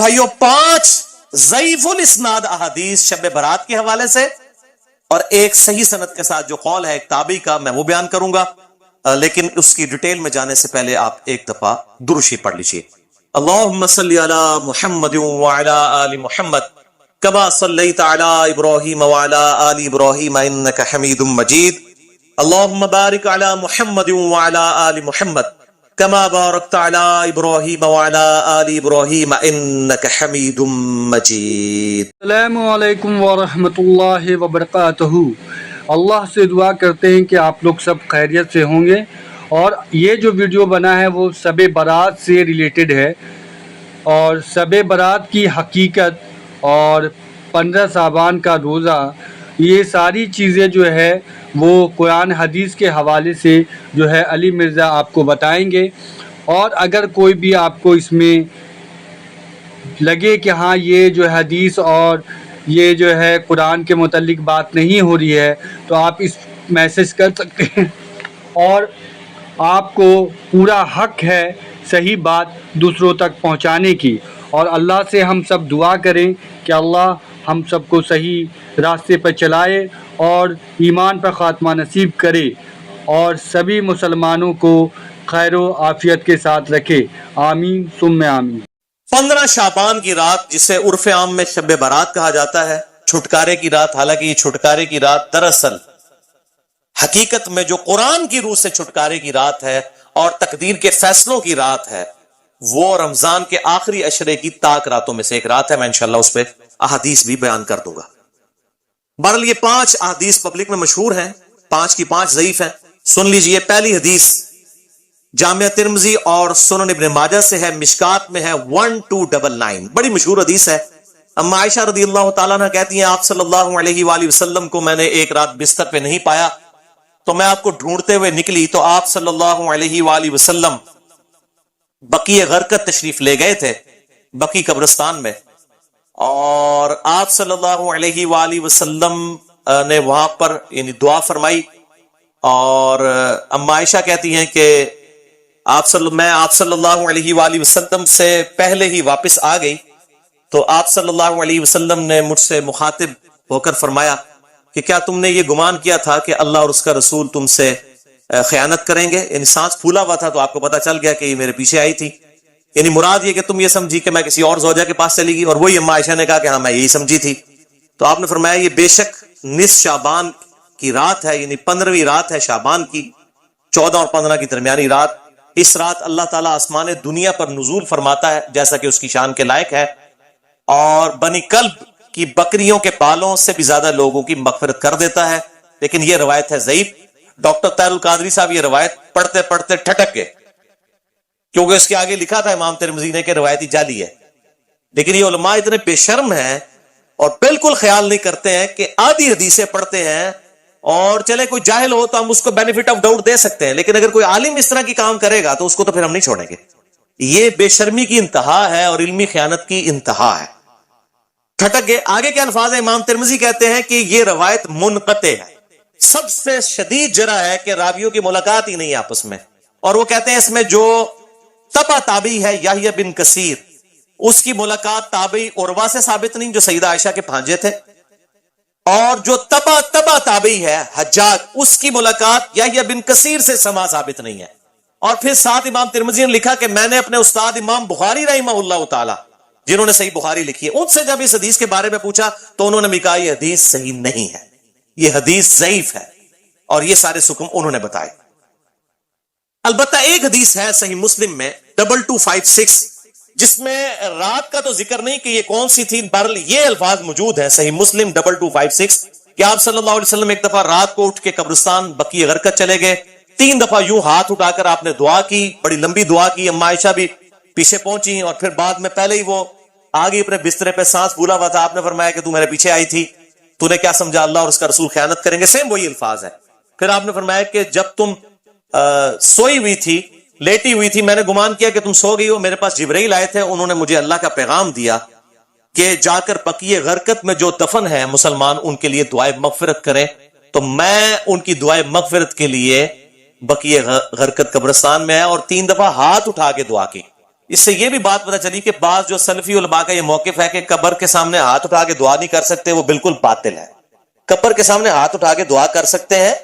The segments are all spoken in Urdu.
بھائیوں 5 ضعیفُل اسناد احادیث شب برات کے حوالے سے اور ایک صحیح سند کے ساتھ جو قول ہے ایک تابعی کا، میں وہ بیان کروں گا، لیکن اس کی ڈیٹیل میں جانے سے پہلے آپ ایک دفعہ درود شریف پڑھ لیجیے۔ اللہم صلی علی محمد وعلی آل محمد کما صلیت علی ابراہیم وعلی آل ابراہیم انک حمید مجید۔ اللہم بارک علی محمد وعلی آل محمد کما بارکت علی ابراہیم وعلی آل ابراہیم انک حمید مجید۔ السلام علیکم ورحمۃ اللہ وبرکاتہ۔ اللہ سے دعا کرتے ہیں کہ آپ لوگ سب خیریت سے ہوں گے، اور یہ جو ویڈیو بنا ہے وہ شب برات سے ریلیٹڈ ہے، اور شب برات کی حقیقت اور 15 شعبان کا روزہ، یہ ساری چیزیں جو ہے وہ قرآن حدیث کے حوالے سے جو ہے علی مرزا آپ کو بتائیں گے۔ اور اگر کوئی بھی آپ کو اس میں لگے کہ ہاں یہ جو حدیث اور یہ جو ہے قرآن کے متعلق بات نہیں ہو رہی ہے، تو آپ اس میسج کر سکتے ہیں، اور آپ کو پورا حق ہے صحیح بات دوسروں تک پہنچانے کی۔ اور اللہ سے ہم سب دعا کریں کہ اللہ ہم سب کو صحیح راستے پر چلائے اور ایمان پر خاتمہ نصیب کرے، اور سبھی مسلمانوں کو خیر و عافیت کے ساتھ رکھے، آمین ثم آمین۔ 15 شعبان کی رات، جسے عرف عام میں شب برات کہا جاتا ہے، چھٹکارے کی رات، حالانکہ یہ چھٹکارے کی رات دراصل حقیقت میں جو قرآن کی روح سے چھٹکارے کی رات ہے اور تقدیر کے فیصلوں کی رات ہے، وہ رمضان کے آخری عشرے کی تاک راتوں میں سے ایک رات ہے۔ میں انشاءاللہ اس پہ احادیث بھی بیان کر دوں گا۔ بہرحال یہ 5 احادیث پبلک میں مشہور ہیں، 5 کی 5 ضعیف ہیں۔ سن لیجئے، پہلی حدیث جامعہ ترمذی اور سنن ابن ماجہ سے ہے، مشکات میں ہے 1299، بڑی مشہور حدیث ہے۔ اما عائشہ رضی اللہ تعالیٰ عنہ کہتی ہیں آپ صلی اللہ علیہ وآلہ وسلم کو میں نے ایک رات بستر پہ نہیں پایا، تو میں آپ کو ڈھونڈتے ہوئے نکلی تو آپ صلی اللہ علیہ وآلہ وسلم بقیع غرقد تشریف لے گئے تھے، بقیع قبرستان میں، اور آپ صلی اللہ علیہ وآلہ وسلم نے وہاں پر یعنی دعا فرمائی، اور اما عائشہ کہتی ہیں کہ میں آپ صلی اللہ علیہ وآلہ وسلم سے پہلے ہی واپس آ گئی، تو آپ صلی اللہ علیہ وسلم نے مجھ سے مخاطب ہو کر فرمایا کہ کیا تم نے یہ گمان کیا تھا کہ اللہ اور اس کا رسول تم سے خیانت کریں گے؟ یعنی سانس پھولا ہوا تھا تو آپ کو پتا چل گیا کہ یہ میرے پیچھے آئی تھی، یعنی مراد یہ کہ تم یہ سمجھی کہ میں کسی اور زوجہ کے پاس چلی گئی، اور وہی اما عائشہ نے کہا کہ ہاں میں یہی سمجھی تھی۔ تو آپ نے فرمایا یہ بے شک نصف شعبان کی رات ہے، یعنی 15ویں رات ہے شعبان کی، 14 اور 15 کی درمیانی رات۔ اس رات اللہ تعالیٰ آسمان دنیا پر نزول فرماتا ہے جیسا کہ اس کی شان کے لائق ہے، اور بنی کلب کی بکریوں کے بالوں سے بھی زیادہ لوگوں کی مغفرت کر دیتا ہے، لیکن یہ روایت ہے ضعیف۔ ڈاکٹر طاہر القادری صاحب یہ روایت پڑھتے پڑھتے ٹھٹک گئے، کیونکہ اس کے آگے لکھا تھا امام ترمذی نے کہ روایتی جعلی ہے، لیکن یہ علماء اتنے بے شرم ہیں اور بالکل خیال نہیں کرتے ہیں کہ آدھی حدیثیں پڑھتے ہیں، اور چلے کوئی جاہل ہو تو ہم اس کو بینیفٹ آف ڈاؤٹ دے سکتے ہیں، لیکن اگر کوئی عالم اس طرح کی کام کرے گا تو اس کو تو پھر ہم نہیں چھوڑیں گے۔ یہ بے شرمی کی انتہا ہے اور علمی خیانت کی انتہا ہے۔ ٹھٹک گئے۔ آگے کے الفاظ ہیں، امام ترمذی کہتے ہیں کہ یہ روایت منقطع ہے، سب سے شدید جرح ہے کہ راویوں کی ملاقات ہی نہیں آپس میں، اور وہ کہتے ہیں اس میں جو تبع تابعی ہے یحییٰ بن کثیر، اس کی ملاقات تابعی عروہ سے ثابت نہیں جو سیدہ عائشہ کے بھانجے تھے، اور جو تبع تابعی ہے حجاج، اس کی ملاقات یحییٰ بن کثیر سے سما ثابت نہیں ہے۔ اور پھر ساتھ امام ترمذی نے لکھا کہ میں نے اپنے استاد امام بخاری رحمہ اللہ تعالی، جنہوں نے صحیح بخاری لکھی ہے، ان سے جب اس حدیث کے بارے میں پوچھا تو انہوں نے بھی کہا یہ حدیث صحیح نہیں ہے، یہ حدیث ضعیف ہے، اور یہ سارے حکم انہوں نے بتائے۔ البتہ ایک حدیث ہے صحیح مسلم میں 2256، جس میں رات کا تو ذکر نہیں کہ یہ کون سی تھی، بہرحال یہ الفاظ موجود ہیں صحیح مسلم 2256 کہ آپ صلی اللہ علیہ وسلم ایک دفعہ رات کو اٹھ کے قبرستان بقیع غرقد چلے گئے، 3 دفعہ یوں ہاتھ اٹھا کر آپ نے دعا کی، بڑی لمبی دعا کی، اما عائشہ بھی پیچھے پہنچی، اور پھر بعد میں پہلے ہی وہ آگے اپنے بسترے پہ سانس پھولا ہوا تھا، آپ نے فرمایا کہ تو میرے پیچھے آئی تھی، تو نے کیا سمجھا اللہ اور اس کا رسول خیانت کریں گے؟ سیم وہی الفاظ ہے۔ پھر آپ نے فرمایا کہ جب تم سوئی ہوئی تھی، لیٹی ہوئی تھی، میں نے گمان کیا کہ تم سو گئی ہو، میرے پاس جبرائیل آئے تھے، انہوں نے مجھے اللہ کا پیغام دیا کہ جا کر بقیع غرقد میں جو دفن ہے مسلمان ان کے لیے دعائے مغفرت کریں، تو میں ان کی دعائے مغفرت کے لیے بقیع غرقد قبرستان میں آیا اور 3 دفعہ ہاتھ اٹھا کے دعا کی۔ اس سے یہ بھی بات پتہ چلی کہ بعض جو سلفی علماء کا یہ موقف ہے کہ قبر کے سامنے ہاتھ اٹھا کے دعا نہیں کر سکتے، وہ بالکل باطل ہے. قبر کے سامنے ہاتھ اٹھا کے دعا کر سکتے ہیں،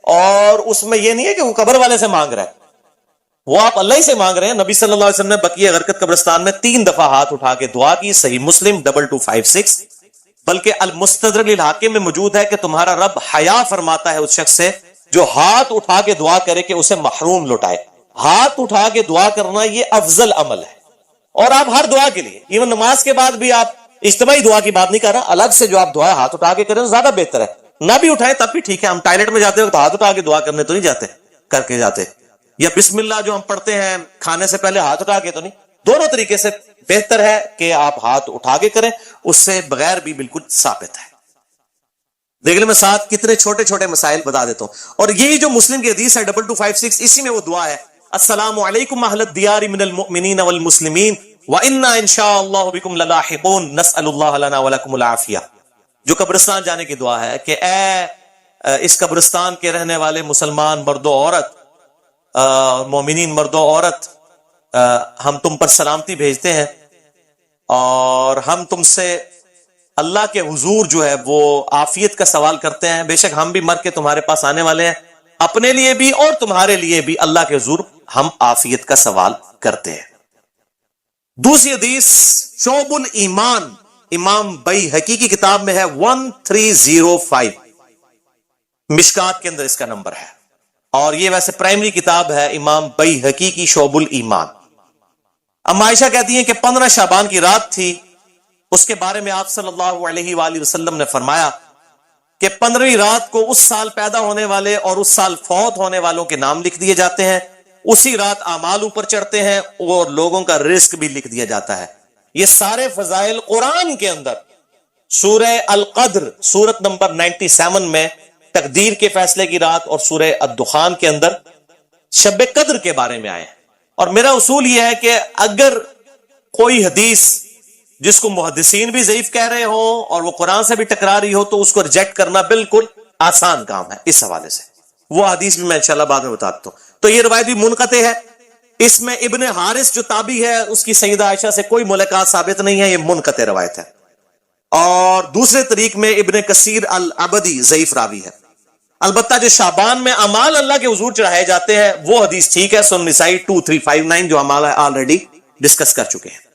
اور اس میں یہ نہیں ہے کہ وہ قبر والے سے مانگ رہا ہے، وہ آپ اللہ ہی سے مانگ رہے ہیں. نبی صلی اللہ علیہ وسلم نے بقیہ غرقد قبرستان میں 3 دفعہ ہاتھ اٹھا کے دعا کی، صحیح مسلم 2256. بلکہ المستدرک للحاکم میں موجود ہے کہ تمہارا رب حیا فرماتا ہے اس شخص سے جو ہاتھ اٹھا کے دعا کرے کہ اسے محروم لوٹائے. ہاتھ اٹھا کے دعا کرنا یہ افضل عمل ہے. اور آپ ہر دعا کے لیے، ایون نماز کے بعد بھی، آپ اجتماعی دعا کی بات نہیں کر رہا، الگ سے جو آپ دعا ہاتھ اٹھا کے کریں زیادہ بہتر ہے. نہ بھی اٹھائیں تب بھی ٹھیک ہے. ہم ٹائلٹ میں جاتے وقت ہاتھ اٹھا کے دعا کرنے تو نہیں جاتے، کر کے جاتے. یا بسم اللہ جو ہم پڑھتے ہیں کھانے سے پہلے ہاتھ اٹھا کے تو نہیں. دونوں طریقے سے بہتر ہے کہ آپ ہاتھ اٹھا کے کریں، اس سے بغیر بھی بالکل ثابت ہے. دیکھ لیں میں ساتھ کتنے چھوٹے چھوٹے مسائل بتا دیتا ہوں. اور یہی جو مسلم کی حدیث ہے 2256، اسی میں وہ دعا ہے، السلام علیکم اہل الدیار من المؤمنین والمسلمین وَإِنَّا إِن شَاءَ اللَّهُ بِكُمْ لَلَاحِقُونَ نَسْأَلُ اللَّهَ لَنَا وَلَكُمُ الْعَافِيَةَ. جو قبرستان جانے کی دعا ہے کہ اے اس قبرستان کے رہنے والے مسلمان مرد و عورت، مومنین مرد و عورت، ہم تم پر سلامتی بھیجتے ہیں، اور ہم تم سے اللہ کے حضور جو ہے وہ عافیت کا سوال کرتے ہیں. بے شک ہم بھی مر کے تمہارے پاس آنے والے ہیں، اپنے لیے بھی اور تمہارے لیے بھی اللہ کے حضور ہم عافیت کا سوال کرتے ہیں. دوسری حدیث شعب الایمان، امام بیہقی کی کتاب میں ہے 1305، مشکات کے اندر اس کا نمبر ہے، اور یہ ویسے پرائمری کتاب ہے امام بیہقی کی شعب الایمان. ام عائشہ کہتی ہیں کہ 15 شعبان کی رات تھی، اس کے بارے میں آپ صلی اللہ علیہ وآلہ وسلم نے فرمایا کہ 15ویں رات کو اس سال پیدا ہونے والے اور اس سال فوت ہونے والوں کے نام لکھ دیے جاتے ہیں، اسی رات اعمال اوپر چڑھتے ہیں اور لوگوں کا رزق بھی لکھ دیا جاتا ہے. یہ سارے فضائل قرآن کے اندر سورہ القدر سورت نمبر 97 میں تقدیر کے فیصلے کی رات، اور سورہ الدخان کے اندر شب قدر کے بارے میں آئے ہیں. اور میرا اصول یہ ہے کہ اگر کوئی حدیث جس کو محدثین بھی ضعیف کہہ رہے ہوں اور وہ قرآن سے بھی ٹکرا رہی ہو تو اس کو ریجیکٹ کرنا بالکل آسان کام ہے. اس حوالے سے وہ حدیث بھی میں انشاءاللہ بعد میں بتا دیتا ہوں. تو یہ روایت بھی منقطع ہے، اس میں ابن حارث جو تابعی ہے اس کی سیدہ عائشہ سے کوئی ملاقات ثابت نہیں ہے، یہ منقطع روایت ہے. اور دوسرے طریق میں ابن کثیر العبدی ضعیف راوی ہے. البتہ جو شعبان میں اعمال اللہ کے حضور چڑھائے جاتے ہیں وہ حدیث ٹھیک ہے، سنن نسائی 2359 جو اعمال آلریڈی ڈسکس کر چکے ہیں.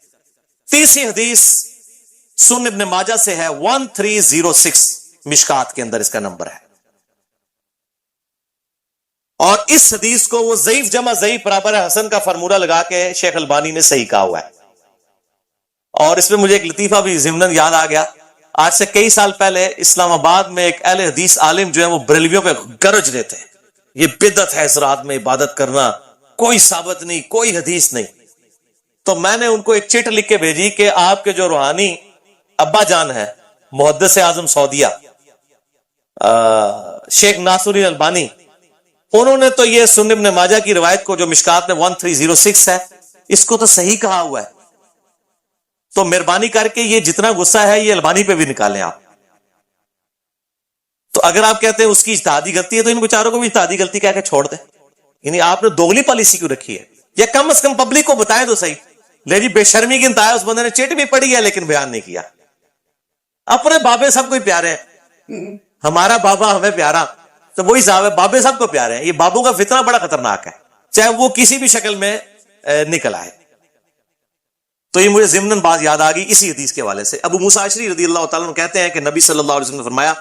تیسری حدیث سنن ابن ماجہ سے ہے 1306، مشکات کے اندر اس کا نمبر ہے. اور اس حدیث کو وہ ضعیف جمع ضعیف برابر حسن کا فارمولہ لگا کے شیخ البانی نے صحیح کہا ہوا ہے. اور اس میں مجھے ایک لطیفہ بھی ضمناً یاد آ گیا. آج سے کئی سال پہلے اسلام آباد میں ایک اہل حدیث عالم جو ہے وہ بریلویوں پہ گرج رہے تھے، یہ بدعت ہے اس رات میں عبادت کرنا، کوئی ثابت نہیں، کوئی حدیث نہیں. تو میں نے ان کو ایک چٹ لکھ کے بھیجی کہ آپ کے جو روحانی ابا جان ہے محدث اعظم سعودیہ شیخ ناصر الدین البانی، انہوں نے تو یہ سنن ابن ماجہ کی روایت کو جو مشکات میں 1306 ہے اس کو تو صحیح کہا ہوا ہے. تو مہربانی کر کے یہ جتنا غصہ ہے یہ البانی پہ بھی نکالیں آپ. تو اگر آپ کہتے ہیں اس کی اجتہادی غلطی ہے تو ان بیچاروں کو بھی اجتہادی غلطی کہہ کے چھوڑ دیں. یعنی آپ نے دوگلی پالیسی کیوں رکھی ہے؟ یا کم از کم پبلک کو بتائیں تو صحیح. لے جی بے شرمی کی انتہا ہے، اس بندے نے چٹ بھی پڑھی ہے لیکن بیان نہیں کیا. اپنے بابے سب کو پیارے ہیں، ہمارا بابا ہمیں پیارا تو وہی صاحب ہے، بابے سب کو پیارے ہیں. یہ بابوں کا فتنہ بڑا خطرناک ہے، چاہے وہ کسی بھی شکل میں نکل آئے. تو یہ مجھے ضمناً بات یاد آ گئی اسی حدیث کے حوالے سے. ابو موسیٰ اشعری رضی اللہ تعالیٰ عنہ کہتے ہیں کہ نبی صلی اللہ علیہ وسلم نے فرمایا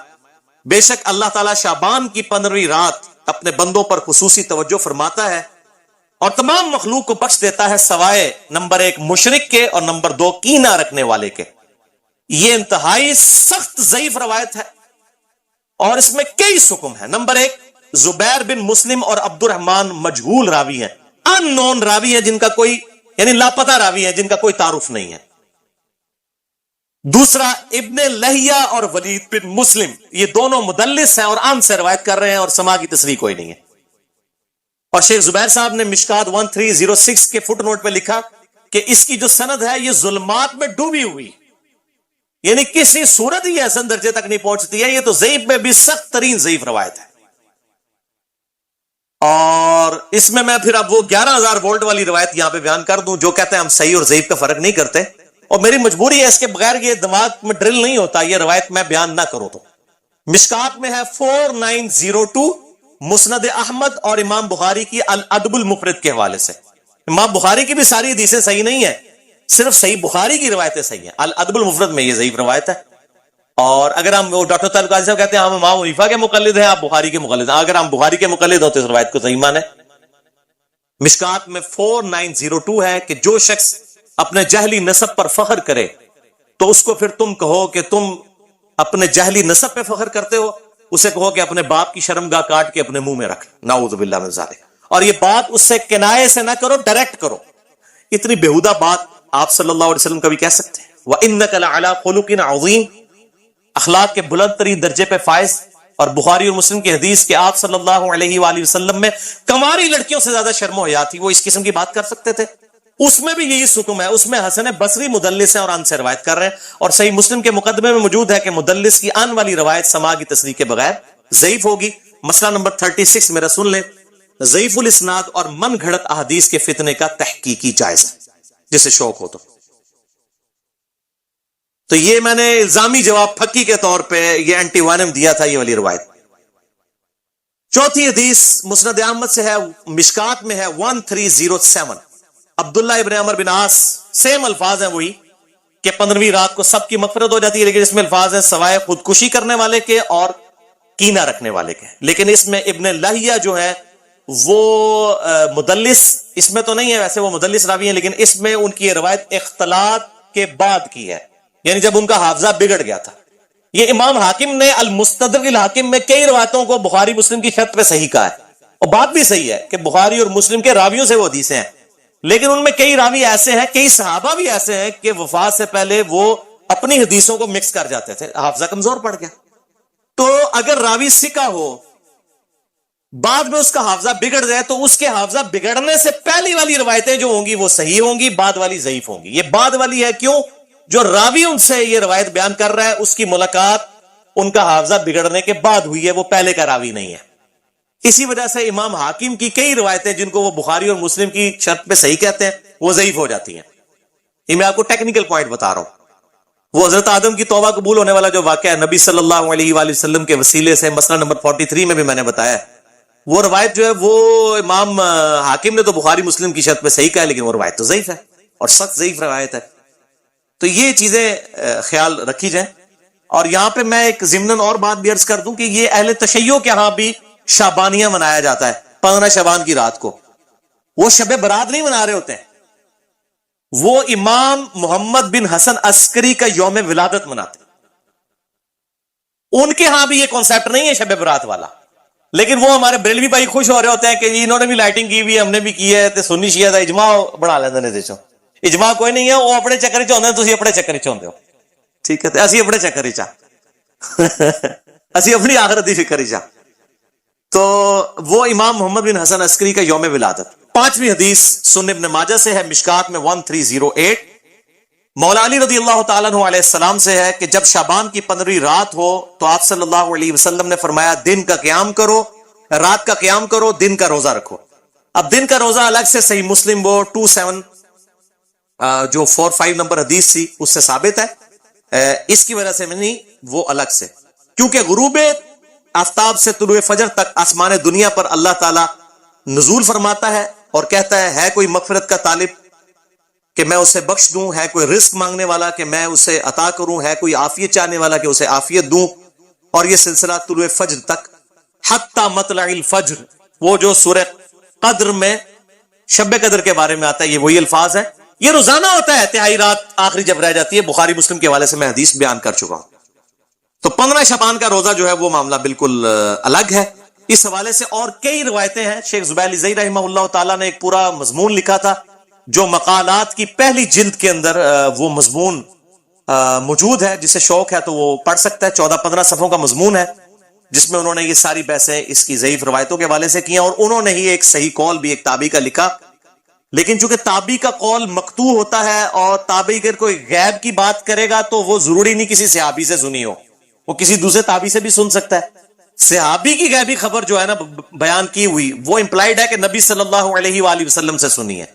بے شک اللہ تعالیٰ شعبان کی 15ویں رات اپنے بندوں پر خصوصی توجہ فرماتا ہے اور تمام مخلوق کو بخش دیتا ہے سوائے نمبر 1 مشرک کے اور نمبر 2 کینہ رکھنے والے کے. یہ انتہائی سخت ضعیف روایت ہے اور اس میں کئی حکم ہے. نمبر 1 زبیر بن مسلم اور عبد الرحمن مجہول راوی ہیں، ان نون راوی ہیں جن کا کوئی یعنی لاپتہ راوی ہیں جن کا کوئی تعارف نہیں ہے. دوسرا ابن لہیہ اور ولید بن مسلم، یہ دونوں مدلس ہیں اور عام سے روایت کر رہے ہیں اور سما کی تصریح کوئی نہیں ہے. اور شیخ زبیر صاحب نے مشکات 1306 کے فٹ نوٹ پہ لکھا کہ اس کی جو سند ہے یہ ظلمات میں ڈوبی ہوئی، یعنی کسی صورت ہی حسن درجے تک نہیں پہنچتی ہے. یہ تو ضعیف میں بھی سخت ترین ضعیف روایت ہے. اور اس میں پھر اب وہ 11,000 وولٹ والی روایت یہاں پہ بیان کر دوں جو کہتے ہیں ہم صحیح اور ضعیف کا فرق نہیں کرتے، اور میری مجبوری ہے، اس کے بغیر یہ دماغ میں ڈرل نہیں ہوتا یہ روایت میں بیان نہ کروں تو۔ مشکات میں ہے 4902 مسند احمد اور امام بخاری کی الادب المفرد کے حوالے سے۔ امام بخاری کی بھی ساری حدیثیں صحیح نہیں ہیں، صرف صحیح بخاری کی روایتیں صحیح ہیں، الادب المفرد میں یہ ضعیف روایت ہے۔ اور اگر ہم وہ ڈاکٹر طارق قاضی صاحب کہتے ہیں ہم امام حنیفہ کے مقلد ہیں، آپ بخاری کے مقلد ہیں، اگر ہم بخاری کے مقلد ہو تو اس روایت کو صحیح مانیں۔ مشکات میں 4902 ہے کہ جو شخص اپنے جہلی نسب پر فخر کرے تو اس کو پھر تم کہو کہ تم اپنے جہلی نسب پہ فخر کرتے ہو، اسے کہو کہ اپنے باپ کی شرمگاہ کاٹ کے اپنے منہ میں رکھ، نعوذ باللہ من ذالک۔ اور یہ بات اس سے کنایے سے نہ کرو، ڈائریکٹ کرو۔ اتنی بےہودہ بات آپ صلی اللہ علیہ وسلم کبھی کہہ سکتے ہیں؟ وَإِنَّكَ لَعَلَىٰ خُلُقٍ عَظِيمٍ، اخلاق کے بلند ترین درجے پہ فائز۔ اور بخاری اور مسلم کی حدیث کہ آپ صلی اللہ علیہ وآلہ وسلم میں کنواری لڑکیوں سے زیادہ شرم و حیا تھی، وہ اس قسم کی بات کر سکتے تھے؟ اس میں بھی یہی حکم ہے، اس میں حسن بصری مدلس ہیں اور ان سے روایت کر رہے ہیں، اور صحیح مسلم کے مقدمے میں موجود ہے کہ مدلس کی ان والی روایت سماع کی تصدیق کے بغیر ضعیف ہوگی۔ مسئلہ نمبر 36 میرا سن لیں، ضعیف الاسناد اور من گھڑت احادیث کے فتنے کا تحقیقی جائزہ، جسے شوق ہو تو یہ میں نے الزامی جواب پھکی کے طور پہ یہ اینٹی وائنم دیا تھا یہ والی روایت۔ چوتھی حدیث مسند احمد سے ہے، مشکات میں ہے 1307 عبداللہ ابن عمر بن عاص، سیم الفاظ ہیں وہی کہ 15ویں رات کو سب کی مغفرت ہو جاتی ہے، لیکن اس میں الفاظ ہیں سوائے خودکشی کرنے والے کے اور کینہ رکھنے والے کے۔ لیکن اس میں ابن لہیہ جو ہے وہ مدلس، اس میں تو نہیں ہے ویسے وہ مدلس راوی ہیں، لیکن اس میں ان کی یہ روایت اختلاط کے بعد کی ہے، یعنی جب ان کا حافظہ بگڑ گیا تھا۔ یہ امام حاکم نے المستدرک الحاکم میں کئی روایتوں کو بخاری مسلم کی شرط پہ صحیح کہا ہے، اور بات بھی صحیح ہے کہ بخاری اور مسلم کے راویوں سے وہ حدیثیں ہیں، لیکن ان میں کئی راوی ایسے ہیں، کئی صحابہ بھی ایسے ہیں کہ وفات سے پہلے وہ اپنی حدیثوں کو مکس کر جاتے تھے، حافظہ کمزور پڑ گیا۔ تو اگر راوی ثقہ ہو بعد میں اس کا حافظہ بگڑ جائے تو اس کے حافظہ بگڑنے سے پہلی والی روایتیں جو ہوں گی وہ صحیح ہوں گی، بعد والی ضعیف ہوں گی۔ یہ بعد والی ہے کیوں؟ جو راوی ان سے یہ روایت بیان کر رہا ہے اس کی ملاقات ان کا حافظہ بگڑنے کے بعد ہوئی ہے، وہ پہلے کا راوی نہیں ہے۔ اسی وجہ سے امام حاکم کی کئی روایتیں جن کو وہ بخاری اور مسلم کی شرط پہ صحیح کہتے ہیں وہ ضعیف ہو جاتی ہیں۔ یہ میں آپ کو ٹیکنیکل پوائنٹ بتا رہا ہوں۔ وہ حضرت آدم کی توبہ قبول ہونے والا جو واقعہ ہے نبی صلی اللہ علیہ وآلہ وسلم کے وسیلے سے، مسئلہ نمبر 43 میں بھی میں نے بتایا ہے، وہ روایت جو ہے وہ امام حاکم نے تو بخاری مسلم کی شرط پہ صحیح کہا ہے، لیکن وہ روایت تو ضعیف ہے اور سخت ضعیف روایت ہے۔ تو یہ چیزیں خیال رکھی جائیں۔ اور یہاں پہ میں ایک ضمناً اور بات بھی عرض کر دوں کہ یہ اہل تشیع کے ہاں بھی شعبانیہ منایا جاتا ہے 15 شعبان کی رات کو، وہ شب برات نہیں منا رہے ہوتے ہیں، وہ امام محمد بن حسن عسکری کا یوم ولادت مناتے ہیں۔ ان کے ہاں بھی یہ کانسیپٹ نہیں ہے شب برات والا، لیکن وہ ہمارے بریلوی بھائی خوش ہو رہے ہوتے ہیں کہ انہوں نے بھی لائٹنگ کی ہوئی ہے، ہم نے بھی کی ہے، تے سنی شیعہ دا اجماع بنا لیندے نے۔ دیکھو اجماع کوئی نہیں ہے، وہ اپنے چکر چ ہوندے، تسی اپنے چکر چ ہوندے ہو، ٹھیک ہے؟ تے اسی اپنے چکر چ اسی اپنی آخرت دی فکر چ۔ تو وہ امام محمد بن حسن عسکری کا یوم ولادت۔ پانچویں حدیث سنن ابن ماجہ سے ہے، مشکات میں 1308 مولا علی رضی اللہ تعالیٰ عنہ علیہ السلام سے ہے کہ جب شعبان کی 15ویں رات ہو تو آپ صلی اللہ علیہ وسلم نے فرمایا دن کا قیام کرو، رات کا قیام کرو، دن کا روزہ رکھو۔ اب دن کا روزہ الگ سے صحیح مسلم وہ 27 جو 45 نمبر حدیث تھی اس سے ثابت ہے، اس کی وجہ سے میں نہیں، وہ الگ سے، کیونکہ غروب آفتاب سے طلوع فجر تک آسمان دنیا پر اللہ تعالیٰ نزول فرماتا ہے اور کہتا ہے کوئی مغفرت کا طالب کہ میں اسے بخش دوں، ہے کوئی رزق مانگنے والا کہ میں اسے عطا کروں، ہے کوئی عافیت چاہنے والا کہ اسے عافیت دوں، اور یہ سلسلہ طلوع فجر تک حتی مطلع الفجر، وہ جو سورہ قدر میں شب قدر کے بارے میں آتا ہے، یہ وہی الفاظ ہیں۔ یہ روزانہ ہوتا ہے، تہائی رات آخری جب رہ جاتی ہے، بخاری مسلم کے حوالے سے میں حدیث بیان کر چکا ہوں۔ تو 15 شعبان کا روزہ جو ہے وہ معاملہ بالکل الگ ہے۔ اس حوالے سے اور کئی روایتیں ہیں، شیخ زبیر علی زئی رحمہ اللہ تعالیٰ نے ایک پورا مضمون لکھا تھا جو مقالات کی پہلی جلد کے اندر وہ مضمون موجود ہے، جسے شوق ہے تو وہ پڑھ سکتا ہے، 14-15 صفحوں کا مضمون ہے جس میں انہوں نے یہ ساری بحثیں اس کی ضعیف روایتوں کے حوالے سے کی ہیں، اور انہوں نے ہی ایک صحیح قول بھی ایک تابعی کا لکھا، لیکن چونکہ تابعی کا قول مقطوع ہوتا ہے اور تابعی اگر کوئی غیب کی بات کرے گا تو وہ ضروری نہیں کسی صحابی سے سنی ہو، وہ کسی دوسرے تابعی سے بھی سن سکتا ہے، صحابی کی غیبی خبر جو ہے نا بیان کی ہوئی وہ امپلائڈ ہے کہ نبی صلی اللہ علیہ وآلہ وسلم سے سنی ہے.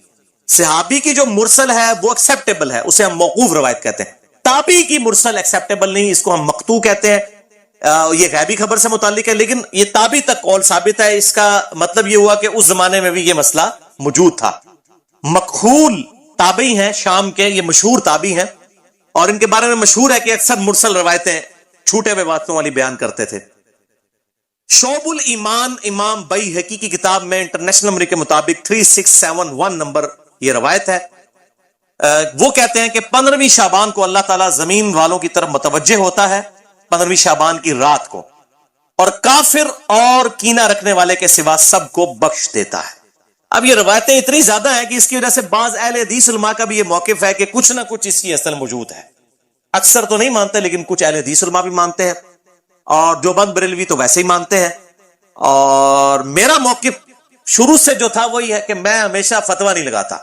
صحابی کی جو مرسل ہے وہ ایکسیپٹیبل ہے, اسے ہم موقوف روایت کہتے ہیں. تابعی کی مرسل ایکسیپٹیبل نہیں, اس کو ہم مقطوع کہتے ہیں. یہ غیبی خبر سے متعلق ہے لیکن یہ تابعی تک قول ثابت ہے. اس کا مطلب یہ ہوا کہ اس زمانے میں بھی یہ مسئلہ موجود تھا. مکحول تابعی ہیں شام کے, یہ مشہور تابعی ہیں اور ان کے بارے میں مشہور ہے کہ اکثر مرسل روایتیں چھوٹے ہوئے باتوں والی بیان کرتے تھے. شعب الایمان امام بیہقی کی کتاب میں انٹرنیشنل نمبر کے مطابق 3671 نمبر یہ روایت ہے. وہ کہتے ہیں کہ 15ویں شعبان کو اللہ تعالیٰ زمین والوں کی طرف متوجہ ہوتا ہے, 15ویں شعبان کی رات کو, اور کافر اور کینہ رکھنے والے کے سوا سب کو بخش دیتا ہے. اب یہ روایتیں اتنی زیادہ ہیں کہ اس کی وجہ سے بعض اہل حدیث علماء کا بھی یہ موقف ہے کہ کچھ نہ کچھ اس کی اصل موجود ہے. اکثر تو نہیں مانتے لیکن کچھ اہل حدیث علماء بھی مانتے ہیں, اور دیوبند بریلوی تو ویسے ہی مانتے ہیں. اور میرا موقف شروع سے جو تھا وہی ہے کہ میں ہمیشہ فتویٰ نہیں لگاتا,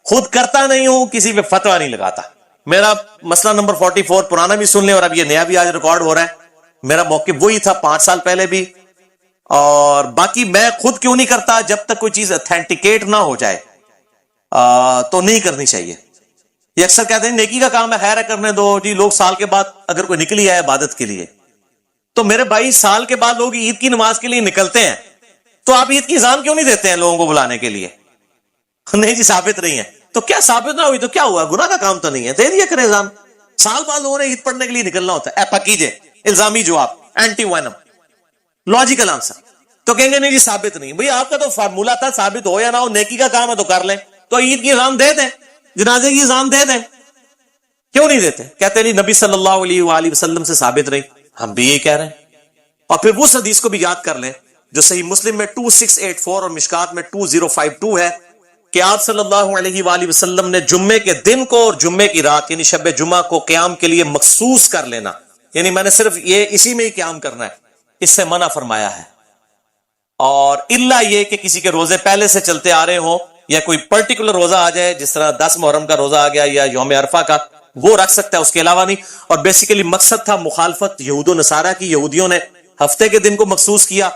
خود کرتا نہیں ہوں, کسی پہ فتویٰ نہیں لگاتا. میرا مسئلہ نمبر 44 پرانا بھی سن لیں اور اب یہ نیا بھی آج ریکارڈ ہو رہا ہے. میرا موقف وہی تھا 5 سال پہلے بھی, اور باقی میں خود کیوں نہیں کرتا, جب تک کوئی چیز اتھینٹیکیٹ نہ ہو جائے تو نہیں کرنی چاہیے. یہ اکثر کہتے ہیں نیکی کا کام ہے, خیر ہے کرنے دو جی. لوگ سال کے بعد اگر کوئی نکلی ہے عبادت کے لیے, تو میرے بھائی سال کے بعد لوگ عید کی نماز کے لیے نکلتے ہیں, تو آپ عید کی اذان کیوں نہیں دیتے ہیں لوگوں کو بلانے کے لیے؟ نہیں جی ثابت نہیں ہے. تو کیا ثابت نہ ہوئی تو کیا ہوا, گناہ کا کام تو نہیں ہے, دے دیا کرے اذان. سال بعد لوگوں نے عید پڑھنے کے لیے نکلنا ہوتا ہے. کیجئے الزامی جواب, اینٹی وینم, لاجیکل آنسر. تو کہیں گے نہیں جی ثابت نہیں. بھئی آپ کا تو فارمولا تھا, ثابت ہو یا نہ ہو, نیکی کا کام ہے تو کر لیں. تو عید کی اذان دے دیں, جنازے کی اذان دے دیں, کیوں نہیں دیتے؟ کہتے ہیں نہیں نبی صلی اللہ علیہ وآلہ وسلم سے ثابت نہیں. ہم بھی یہی کہہ رہے ہیں. اور پھر اس حدیث کو بھی یاد کر لیں جو صحیح مسلم میں 2684 اور مشکات میں 2052 ہے کہ آپ صلی اللہ علیہ وآلہ وسلم نے جمعے کے دن کو اور جمعے کی رات یعنی شب جمعہ کو قیام کے لیے مخصوص کر لینا, یعنی میں نے صرف یہ اسی میں ہی قیام کرنا ہے, اس سے منع فرمایا ہے. اور الا یہ کہ کسی کے روزے پہلے سے چلتے آ رہے ہوں یا کوئی پرٹیکولر روزہ آ جائے, جس طرح 10 محرم کا روزہ آ گیا یا یوم عرفہ کا, وہ رکھ سکتا ہے, اس کے علاوہ نہیں. اور بیسیکلی مقصد تھا مخالفت یہود و نصارہ کی. یہودیوں نے ہفتے کے دن کو مخصوص کیا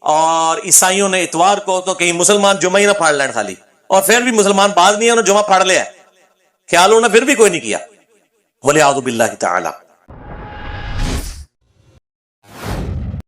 اور عیسائیوں نے اتوار کو, تو کہیں مسلمان جمعہ ہی نہ پھاڑ لین خالی, اور پھر بھی مسلمان بعض نہیں ہے انہوں نے جمعہ پھاڑ لیا, خیال ہونا پھر بھی کوئی نہیں کیا, وَلِعَوْذُ بِاللَّهِ تَعَالَى.